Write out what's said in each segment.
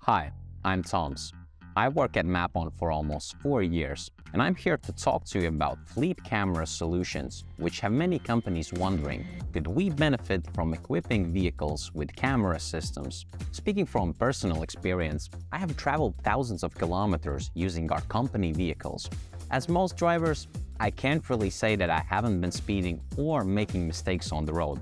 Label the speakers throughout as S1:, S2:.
S1: Hi, I'm Toms. I work at Mapon for almost 4 years, and I'm here to talk to you about fleet camera solutions, which have many companies wondering, could we benefit from equipping vehicles with camera systems? Speaking from personal experience, I have traveled thousands of kilometers using our company vehicles. As most drivers, I can't really say that I haven't been speeding or making mistakes on the road.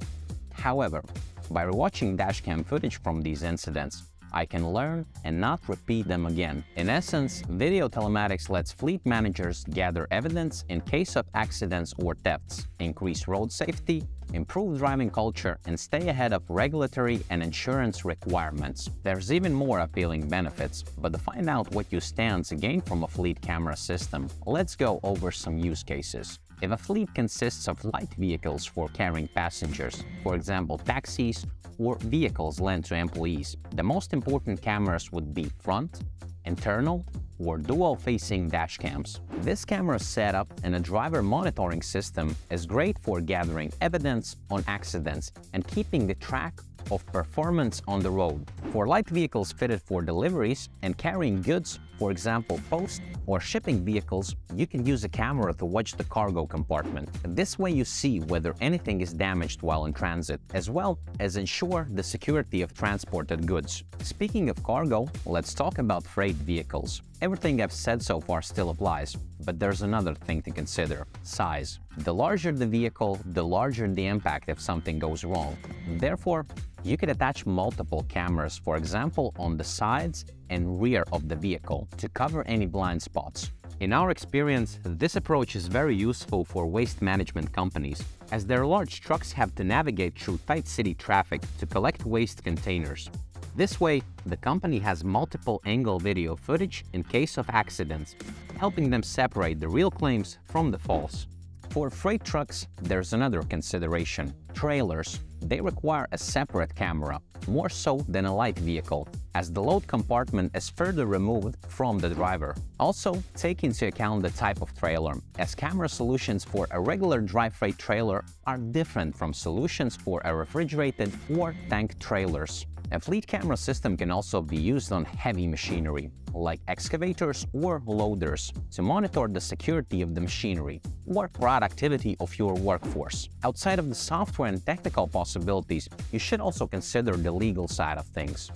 S1: However, by watching dashcam footage from these incidents, I can learn and not repeat them again. In essence, video telematics lets fleet managers gather evidence in case of accidents or thefts, increase road safety, improve driving culture, and stay ahead of regulatory and insurance requirements. There's even more appealing benefits, but to find out what you stand to gain from a fleet camera system, let's go over some use cases. If a fleet consists of light vehicles for carrying passengers, for example taxis or vehicles lent to employees, the most important cameras would be front, internal, or dual-facing dash cams. This camera setup and a driver monitoring system is great for gathering evidence on accidents and keeping the track of performance on the road. For light vehicles fitted for deliveries and carrying goods, for example post or shipping vehicles, you can use a camera to watch the cargo compartment. This way you see whether anything is damaged while in transit, as well as ensure the security of transported goods. Speaking of cargo, let's talk about freight vehicles. Everything I've said so far still applies, but there's another thing to consider: size. The larger the vehicle, the larger the impact if something goes wrong. Therefore, you could attach multiple cameras, for example, on the sides and rear of the vehicle to cover any blind spots. In our experience, this approach is very useful for waste management companies, as their large trucks have to navigate through tight city traffic to collect waste containers. This way, the company has multiple angle video footage in case of accidents, helping them separate the real claims from the false. For freight trucks, there's another consideration: trailers. They require a separate camera, more so than a light vehicle, as the load compartment is further removed from the driver. Also, take into account the type of trailer, as camera solutions for a regular dry freight trailer are different from solutions for a refrigerated or tank trailers. A fleet camera system can also be used on heavy machinery, like excavators or loaders, to monitor the security of the machinery or productivity of your workforce. Outside of the software and technical possibilities, you should also consider the legal side of things.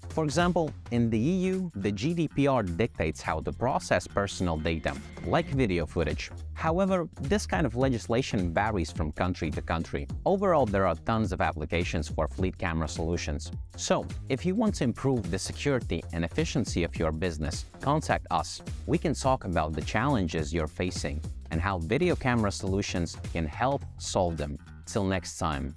S1: For example, in the EU, the GDPR dictates how to process personal data, like video footage. However, this kind of legislation varies from country to country. Overall, there are tons of applications for fleet camera solutions. So, if you want to improve the security and efficiency of your business, contact us. We can talk about the challenges you're facing and how video camera solutions can help solve them. Till next time.